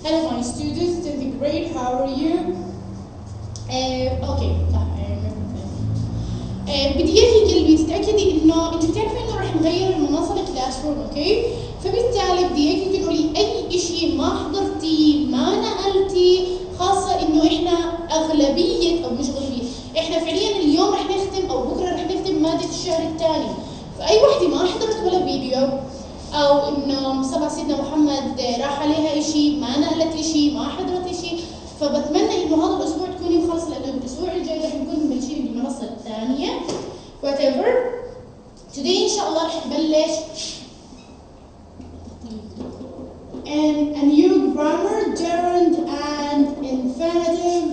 Hello, my students in the grade. How are you? Okay. بدي اياكي قلبي تتاكدي انه انتوا بتعرفوا انه رح نغير المنصه الكلاس روم، اوكي؟ فبالتالي بدي اياكي تقولوا لي اي شيء ما حضرتيه ما نقلتي، خاصه انه احنا اغلبيه او مش اغلبيه، احنا فعليا اليوم رح نختم او بكره رح نختم ماده الشهر الثاني، فاي وحده ما حضرت ولا فيديو او انه سبع سيدنا محمد راح عليها شيء ما نقلت شيء ما حضرت شيء، فبتمنى انه هذا الاسبوع تكوني مخلصه، لانه الاسبوع الجاي رح نكون مبلشين بالمنصه الثانيه whatever. Today ان شاء الله رح نبلش and a new grammar, gerund and infinitive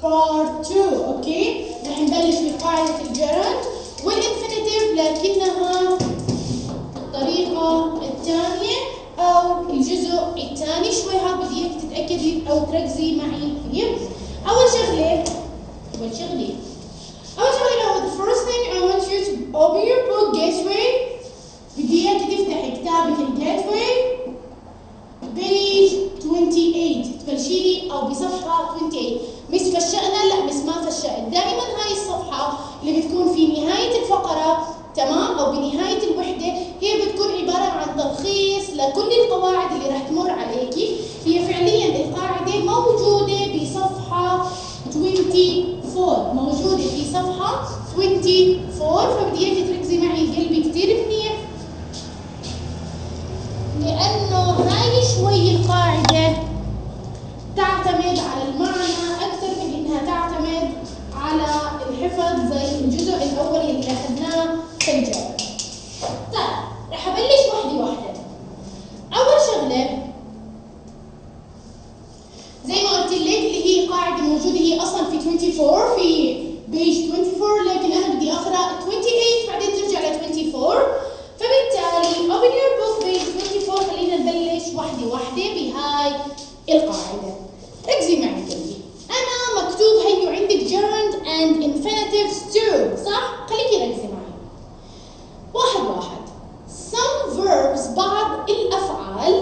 part 2. اوكي، رح نبلش بقاعده الجرند والانفينيتيف، لكنها الطريقه الثانيه او الجزء الثاني شوي. هاد بدي اياك تتاكدي او تركزي معي فيه. اول شغله the first thing I want you to open your book Gateway. بدي اياك تفتحي كتابك الجيتواي page 28، تبلشي لي او بصفحه 28. مش فشقنا، لا مش ما فشقت، دائما هاي الصفحه اللي بتكون في نهايه الفقره تمام او بنهايه الوحده هي بتكون عباره عن تلخيص لكل القواعد اللي رح تمر عليكي. هي فعليا القاعده موجوده بصفحه 24، موجوده في صفحه 24، فبدي اياكي تركزي معي قلبي كثير منيح، لانه هاي شوي القاعده تعتمد على المعنى اكثر من انها تعتمد على الحفظ زي الجزء الاول اللي اخذناه في الجبر. طيب رح ابلش وحده. اول شغله زي ما قلت لك اللي هي قاعده موجوده، هي اصلا في 24 في بيج 24، لكن انا بدي اقرا 28 بعدين ترجع ل 24. فبالتالي open your book page 24. خلينا نبلش وحده بهاي القاعده. ركزي معي قلبي، انا مكتوب هيو عندك gerund and infinitives too، صح؟ خليكي ركزي معي واحد. Some verbs، بعض الافعال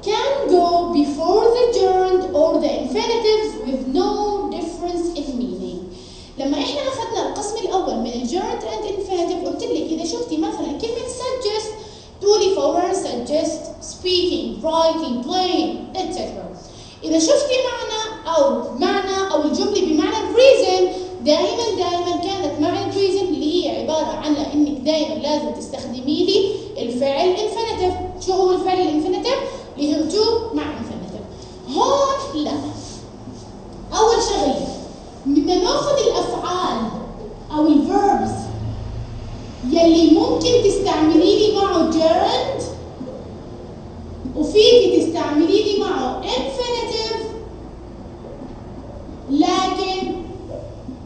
can go before the gerund or the infinitives with no difference in meaning. لما احنا اخذنا القسم الاول من الجيرند and infinitive قلت لك اذا شفتي مثلا كلمه suggest تقولي for suggest speaking writing playing etc. اذا شفتي معنى او الجمله بمعنى الريزن، دائما كانت معنى الريزن اللي هي عباره عن انك دائما لازم تستخدمي لي الفعل انفينيتيف. شو هو الفعل الانفينيتيف؟ اللي هو to مع انفينيتيف. هون لا، اول شغله بدنا ناخذ الافعال او الفيربس يلي ممكن تستعملي لي معه gerund وفيكي تستعملي لي معه infinitive، لكن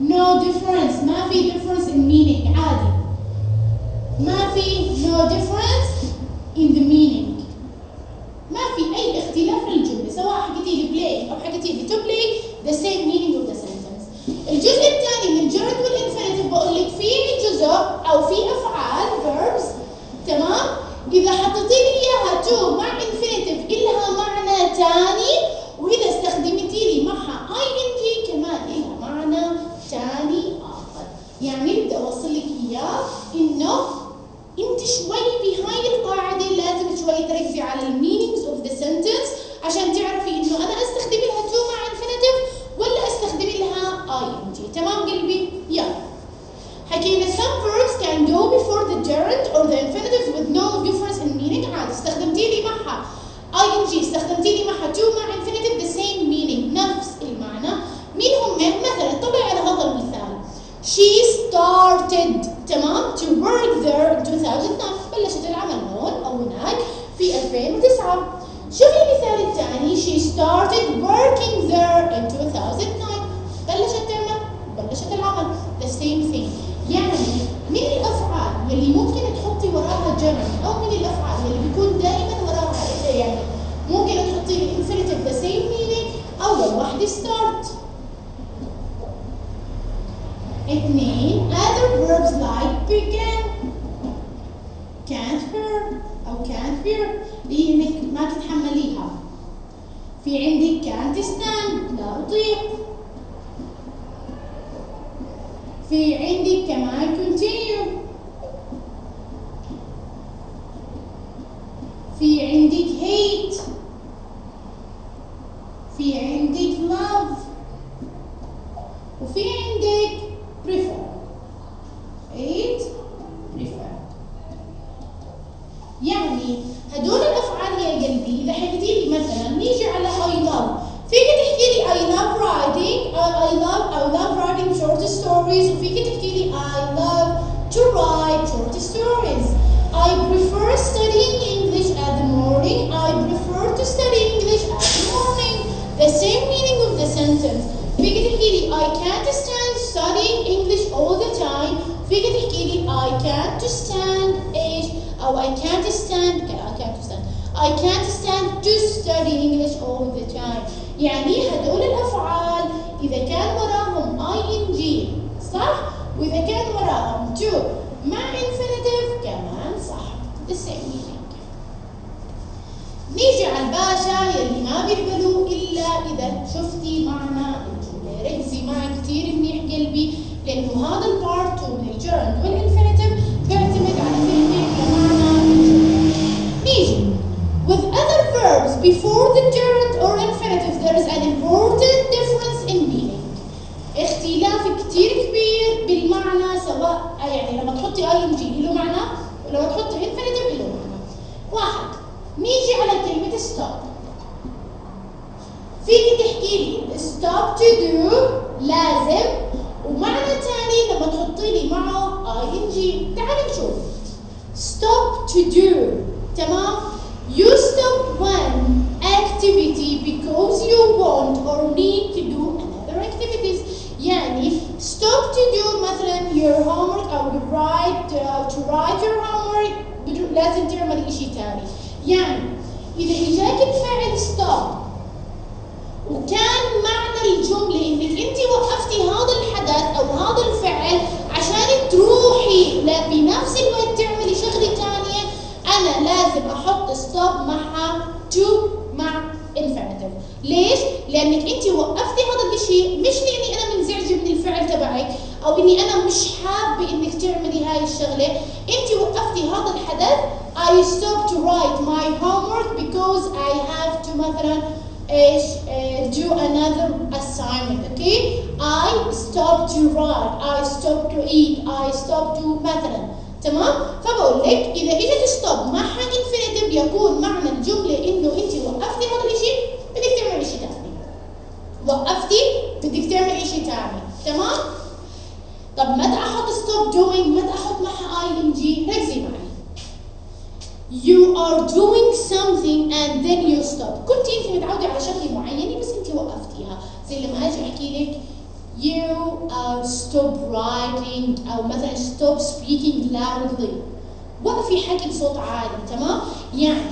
no difference، ما في difference in meaning، عادي ما في no difference in the meaning، ما في اي اختلاف للجمله، سواء حكيتي لي play او حكيتي لي to play the same meaning of the sentence. الجزء الثاني من الجرد والانفينيتيف بقول لك في جزء او في افعال verbs تمام، اذا حطيتي لي اياها to مع infinitive إلها معنى ثاني، واذا استخدمتي لي معها ing كمان إلها معنى ثاني اخر. يعني بدي اوصل لك اياه انه انت شوي بهاي القاعده لازم شوي تركزي على المينينجز اوف ذا سنتنس عشان تعرفي انه انا استخدم لها to مع infinitive ولا استخدم لها ing. تمام قلبي؟ يلا حكينا some verbs can go before the gerund or the infinitive with no difference in meaning. عادي استخدمتي لي معها ing، استخدمتي لي معها to مع infinitive the same meaning، نفس المعنى. مين هم؟ مثلا طبعا على هذا المثال she started تمام to work there in 2009، بلشت العمل هون او هناك في 2009. شوفي المثال الثاني she started working there in 2009، بلشت العمل the same thing. يعني من الافعال يلي ممكن تحطي وراها gerund او من الافعال يلي بيكون دائما وراها يعني ممكن تحطي لي infinitive the same meaning. اول واحده start. اثنين other verbs like began can't hear can't bear اللي هي انك ما تتحمليها. في عندك can't stand لا اطيق. في عندك كمان continue. في عندك hate. في عندك love. وفي عندك prefer. hate prefer. يعني هدول الافعال يا قلبي اذا حكيتي لي مثلا نيجي على I love، فيك تحكي لي I love writing I love writing short stories، وفيك تحكي لي I love to write short stories. I prefer studying English at the morning. I prefer to study English at the morning. The same meaning of the sentence. فيك تحكي لي I can't stand studying English all the time. فيك تحكي لي I can't stand ايش؟ أو I can't stand to study English all the time. يعني هدول الأفعال إذا كان وراهم ing صح؟ وإذا كان وراهم to مع infinitive كمان صح. the same meaning. نيجي على الباشا يلي ما بيقبلوا إلا إذا شفتي معنى الجملة. ركزي معي كتير منيح قلبي، لأنه هذا البارت من الجرند والانفينيتيف بيعتمد على فهمك لمعنى الجملة. نيجي with other verbs before the gerund or infinitive there is an important difference in meaning. اختلاف كتير كبير بالمعنى، سواء يعني لما تحطي ing له معنى ولما تحطي infinitive له معنى. واحد، نيجي على كلمة stop. فيك تحكي لي stop to do لازم، ومعنى تاني لما تحطي لي معه ing. تعالي نشوف. stop to do تمام. You stop one activity because you want or need to do another activities. يعني stop to do مثلا your homework أو to write your homework لازم تعمل إشي تاني. يعني إذا إجاك الفعل stop وكان معنى الجملة إنك أنت وقفتي هذا الحدث أو هذا الفعل عشان تروحي بنفس الوقت تعملي شغلة تانية، أنا لازم أحط stop معها to مع infinitive. ليش؟ لأنك أنت وقفتي هذا الشيء مش لأني أنا منزعجة من الفعل تبعك أو إني أنا مش حابة إنك تعملي هاي الشغلة، أنت وقفتي هذا الحدث. I stopped to write my homework because I have to مثلا do another assignment. Okay? I stopped to write. I stopped to eat. I stopped to مثلا. تمام؟ فبقول لك إذا إجت stop معها infinitive يكون معنى الجملة إنه أنت وقفتي هذا الشيء بدك تعملي شيء ثاني. وقفتي بدك تعملي شيء ثاني. تمام؟ طب متى أحط stop doing؟ متى أحط معها ing؟ ركزي معي. You are doing something and then you stop. كنت أنت متعودة على شغلة معينة بس أنت وقفتيها، زي لما أجي أحكي لك you stop writing أو مثلا stop speaking loudly. وقفي حكي بصوت عالي. تمام؟ يعني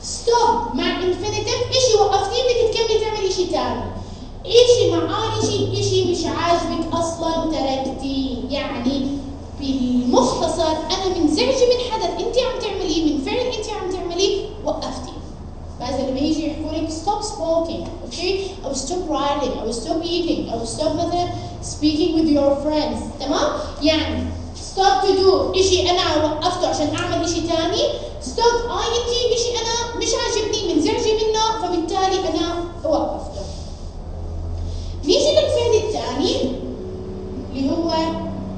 stop مع infinitive إشي وقفتيه بدك تكملي تعملي إشي تاني. إشي مع إشي مش عاجبك أصلا تركتيه. يعني بالمختصر أنا منزعجة من حدث أنت عم تعمليه، من فعل أنت عم تعمليه، وقفتي. بعد لما يجي يحكوا لك stop smoking، أوكي؟ أو stop writing، أو stop eating، أو stop مثلا speaking with your friends. تمام؟ يعني stop to do إشي أنا وقفته عشان أعمل إشي تاني. stop ing إشي أنا مش عاجبني منزعجة منه فبالتالي أنا وقفته. نيجي للفعل الثاني اللي هو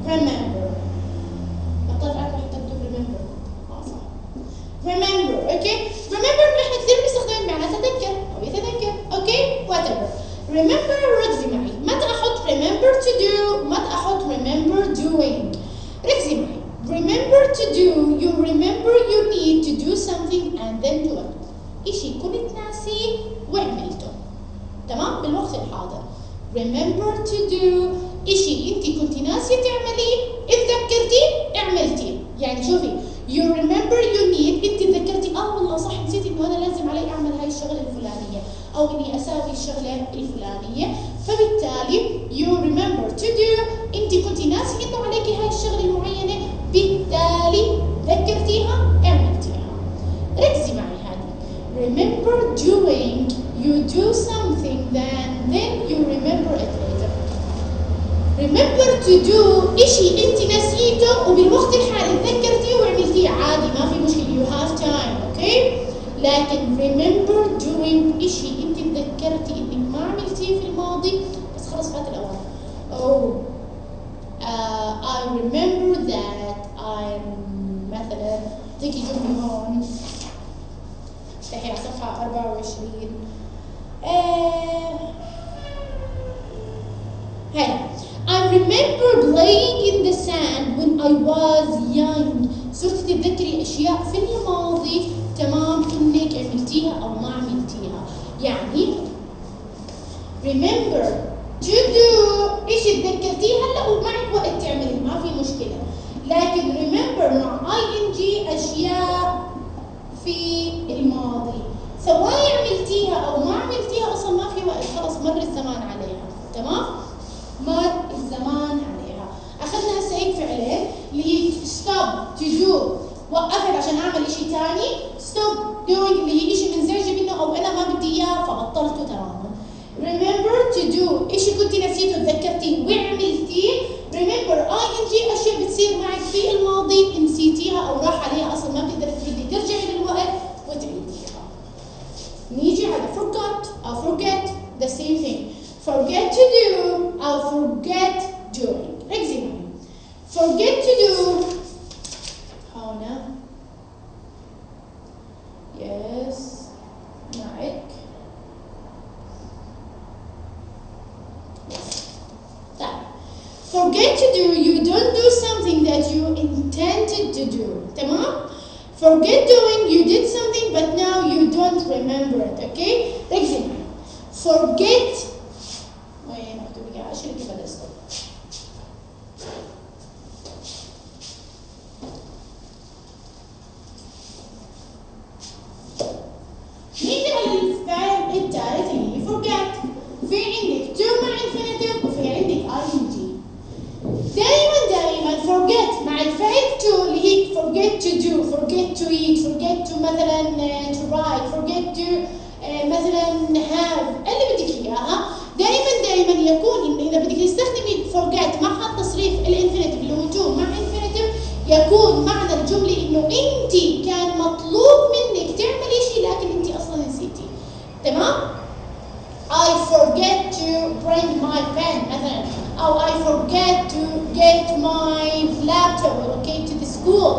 remember. remember. اوكي؟ remember نحن كثير بنستخدم بمعنى تذكر او يتذكر. اوكي؟ whatever. remember ركزي معي. متى احط remember to do؟ متى احط remember doing؟ ركزي معي. remember to do you remember you need to do something and then do it. اشي كنت ناسيه وعملته. تمام؟ بالوقت الحاضر. remember to do اشي انت كنت ناسيه تعمليه، اتذكرتي عملتيه. يعني شوفي you remember you need انت تذكرتي والله صح نسيت انه انا لازم علي اعمل هاي الشغله الفلانيه او اني اساوي الشغله الفلانيه، فبالتالي you remember to do انت كنت ناسي انه عليكي هاي الشغله المعينه، بالتالي ذكرتيها عملتيها. do something then you remember it later. remember to do إشي أنت نسيته وبالوقت الحالي تذكرتيه وعملتيه عادي ما في مشكلة you have time okay. لكن remember doing إشي أنت تذكرتي إنك ما عملتيه في الماضي بس خلص فات الأوان. I remember that I'm مثلا تيجي جملة هون تحي على صفحة 24 هاي I remember playing in the sand when I was young. صرت تتذكري أشياء في الماضي تمام إنك عملتيها أو ما عملتيها. يعني remember to do إيش تذكرتيه هلا ومعك وقت تعملي ما في مشكلة. لكن remember مع ing أشياء في الماضي سواء عملتيها أو ما عملتيها أصلا ما في وقت خلص مر الزمان عليها تمام؟ مر الزمان عليها. أخذنا هسه هيك فعلين اللي هي stop to do وقفت عشان أعمل إشي تاني stop doing اللي هي إشي منزعجة منه أو أنا ما بدي إياه فبطلته تماما. remember to do إشي كنت نسيته تذكرتيه وعملتيه. remember ing أشياء بتصير معك في الماضي نسيتيها أو راح عليها أصلا ما بتقدري تردي ترجعي للوقت وتعيديها. نيجي على forgot أو forget the same thing. forget to do أو forget doing. example forget to do هنا yes معك forget to do you don't do something that you intended to do تمام. forget doing you did something but now you don't remember it okay. example forget وين مكتوب يا عشان كيف بدرسه نيجي على الفعل الثالث اللي هي forget. في عندك to مع infinitive وفي عندك ing. دائما forget مع الفعل to اللي هي forget to do forget to eat forget to مثلا to write forget to مثلا have اللي بدك اياها. دائما يكون إن إذا بدك تستخدمي forget مع التصريف الانفينيتيف اللي هو to مع infinitive يكون معنى الجملة إنه أنت كان مطلوب منك تعملي شيء لكن أنت أصلا نسيتي تمام. I forget to bring my pen مثلا أو I forget to get my laptop okay to the school.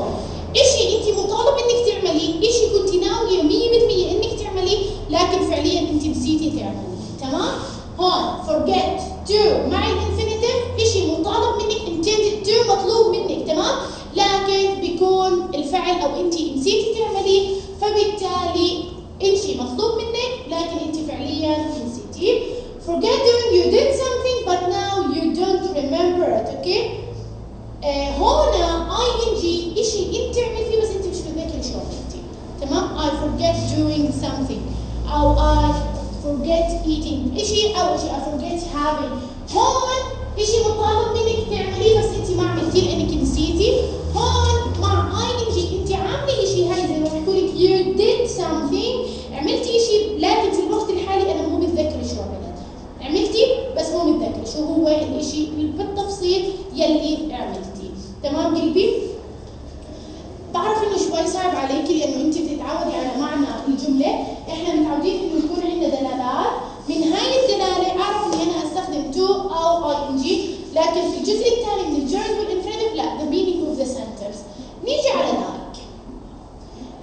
إشي أنت مطالب إنك تعمليه إشي كنت ناوية 100% إنك تعمليه لكن فعليا أنت نسيتي تعمليه تمام. هون forget to مع الانفينيتيف إشي مطالب منك intended to مطلوب منك تمام لكن بيكون الفعل أو أنت نسيتي تعمليه فبالتالي إشي مطلوب منك لكن أنت فعليا نسيتيه. forget doing you did something but now you don't remember it okay. هنا ing إشي أنت عملتيه بس أنت مش متذكري شو عملتيه تمام. I forget doing something أو I forget eating إشي أو إشي I forget having. هون إشي مطالب منك تعمليه بس أنت ما عملتيه لأنك نسيتي. هون مع ing أنت عاملة إشي هاي زي ما بيحكوا لك you did something عملتي إشي لكن في الوقت الحالي أنا مو متذكرة شو عملت. عملتي بس مو متذكرة شو هو الإشي بالتفصيل يلي عملتيه تمام قلبي. بعرف إنه شوي صعب عليكي لأنه أنت بتتعودي على معنى الجملة. إحنا متعودين إنه يكون عندنا دلالات من هاي الدلالة أعرف إني أنا أستخدم to أو ing لكن في الجزء الثاني من الجيرند والانفينيتيف لا the meaning of the sentence. نيجي على like.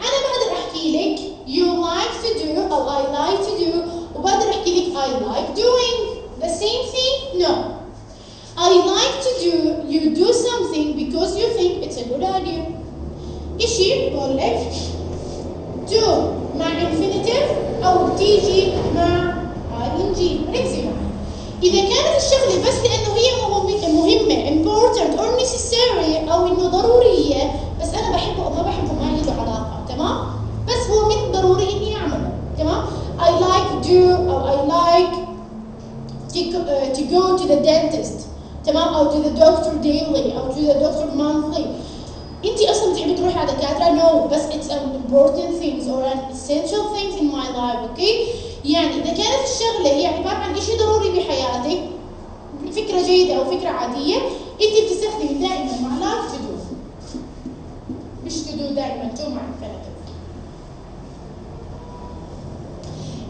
أنا بقدر أحكي لك you like to do أو I like to do وبقدر أحكي لك I like doing the same thing. No. I like to do you do something because you think it's a good idea. إشي بقول لك do مع infinitive أو تيجي مع ing. ركزي معي إذا كانت الشغلة بس لأنه هي مهمة important or necessary أو إنه ضرورية بس أنا بحبه أو ما بحبه ما له علاقة تمام بس هو من ضروري إني أعمله تمام. I like do أو I like to go to the dentist تمام أو to the doctor daily أو to the doctor monthly. أنت أصلا بتحبي تروحي على دكاترة؟ no بس it's an important things or an essential things in my life. اوكي يعني اذا كانت الشغله هي عباره عن شيء ضروري بحياتك، فكره جيده او فكره عاديه، انت بتستخدمي دائما مع لايك تو دو، مش تو دو دائما تو مع infinitive.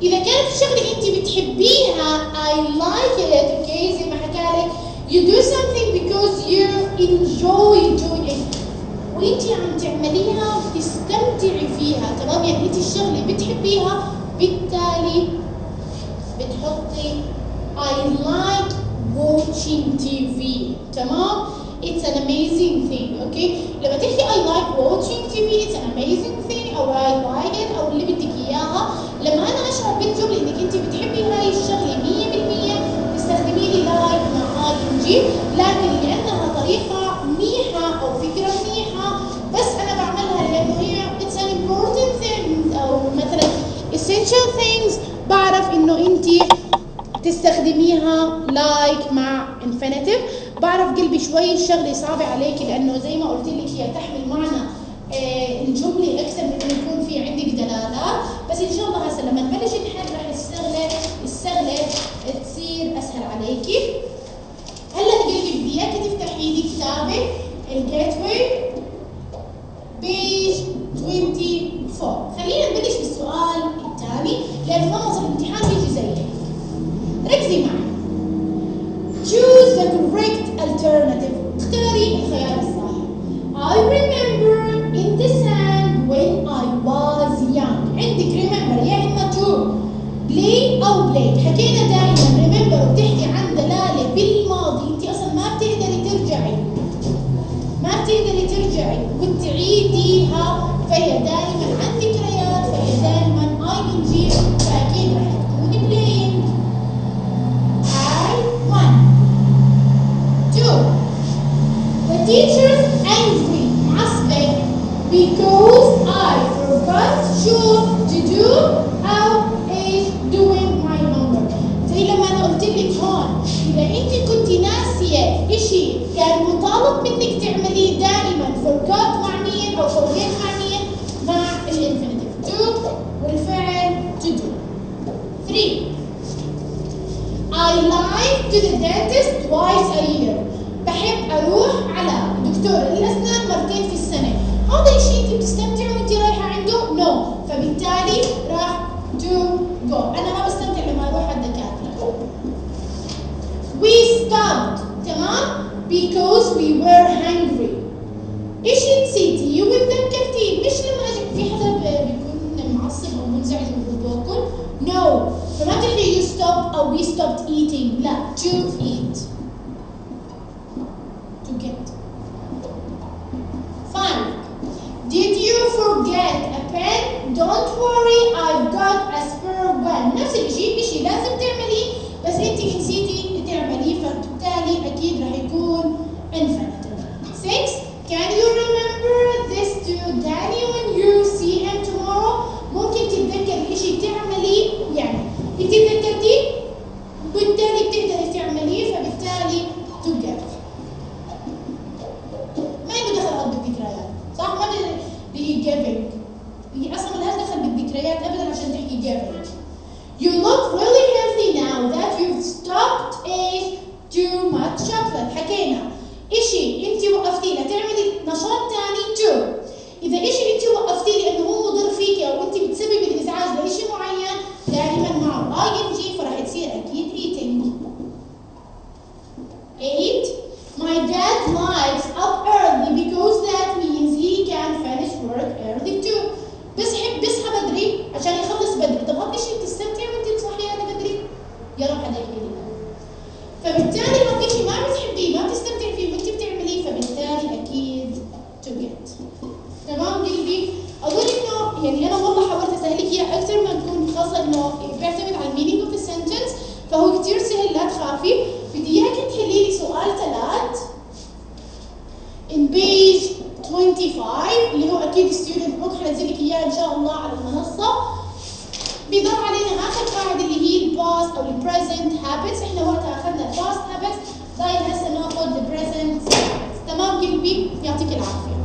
إذا كانت الشغلة أنت بتحبيها I like it، أوكي زي ما حكالك you do something because you enjoy doing it، وأنت عم تعمليها بتستمتعي فيها، تمام؟ يعني أنت الشغلة بتحبيها، بالتالي بتحطي I like watching TV، تمام؟ It's an amazing thing، أوكي؟ لما تحكي I like watching TV it's an amazing thing أو I like it أو اللي بدك إياها، لما أنا أشعر بالجملة إنك أنت بتحبي هاي الشغلة 100% تستخدمي لي لايك مع ING، لكن لأنها طريقة منيحة أو فكرة منيحة بس أنا بعملها لأنه هي it's an important thing أو مثلا essential things، بعرف إنه أنت تستخدميها لايك مع infinitive. بعرف قلبي شوي الشغلة صعبة عليك لأنه زي ما قلت لك هي تحمل معنى الجملة أكثر من إنه يكون في عندك دلالات، بس إن شاء الله هسه لما نبلش نحل رح الشغلة تصير أسهل عليكي. هلا قلبي بدي إياكي تفتحي لي كتابك الجيتواي بيج 24. خلينا نبلش بالسؤال الثاني لأنه نمط الامتحان بيجي زي هيك. ركزي معي. Choose the correct alternative. اختاري الخيار الصح. I remember in the sand when I was young. عندك remember يا إما to play أو played. حكينا دائما remember بتحكي عن دلالة بالماضي، أنت أصلا ما بتقدري ترجعي وتعيديها، فهي دائما عن ذكريات، فهي دائما ING، فأكيد رح تكوني playing. The teacher's angry, معصبة because I forgot to do أو is doing my homework. زي لما أنا قلت لك هون إذا أنت كنت ناسية إشي كان مطالب منك تعمليه دائما forgot مع مين أو forget مع مين؟ مع الانفينيتيف to والفعل to do. 3. I like to the dentist twice a year. بحب اروح على دكتور الاسنان مرتين في السنه. هذا الشيء انت بتستمتعي وانت رايحه عنده؟ نو، فبالتالي راح to go. انا ما بستمتع لما اروح على الدكاتره. We stopped، تمام؟ because we were hungry. ايش نسيتي وتذكرتيه؟ مش لما اجي في حدا بيكون معصب او منزعج وهو باكل؟ نو، فما تحكي you stop او we stopped eating، لا to eat. Did you forget a pen? Don't worry, I've got a spare one. نفس الشيء لازم تعمليه بس انت نسيتي تعمليه، فبالتالي اكيد راح يكون infinitive. 6. Can you remember this to Danny when you see him tomorrow? ممكن تتذكر الشيء تعمليه، يعني انت تذكرتيه بالتالي بتقدري تعمليه، فبالتالي together. ما عنده دخل قلب الذكريات، صح؟ ما giving. هي اصلا ملهاش دخل بالذكريات ابدا عشان تحكي giving. You look really healthy now that you've stopped eating too much chocolate. حكينا اشي انت وقفتي له تعملي نشاط ثاني to. اذا اشي انت وقفتي لانه هو مضر فيكي او انت بتسببي الازعاج لشيء معين دائما معه ING، فراح تصير اكيد eating. 8. My dad likes up early because that means he can finish work early too. بيصحى بدري عشان يخلص بدري. طب هذا الشيء بتستمتعي وانت صاحية بدري؟ يا رب حدا يحكي لي. فبالتالي هذا الشيء ما بتحبيه ما بتستمتعي فيه وانت بتعمليه، فبالتالي اكيد to get. تمام قلبي؟ اظن انه يعني انا والله حاولت اسهلك اياه اكثر ما تكون، خاصة انه بيعتمد على المينينج اوف ذا سنتنس، فهو كثير سهل لا تخافي. بدي اياكي تحلي لي سؤال 3 in page 25 اللي هو اكيد student book، حنزل لك اياه ان شاء الله على المنصه. بيضل علينا اخر قاعده اللي هي الباست او البريزنت هابتس. احنا وقتها اخذنا الباست هابتس، ضايل هسه ناخذ البريزنت هابتس. تمام قلبي؟ يعطيك العافيه.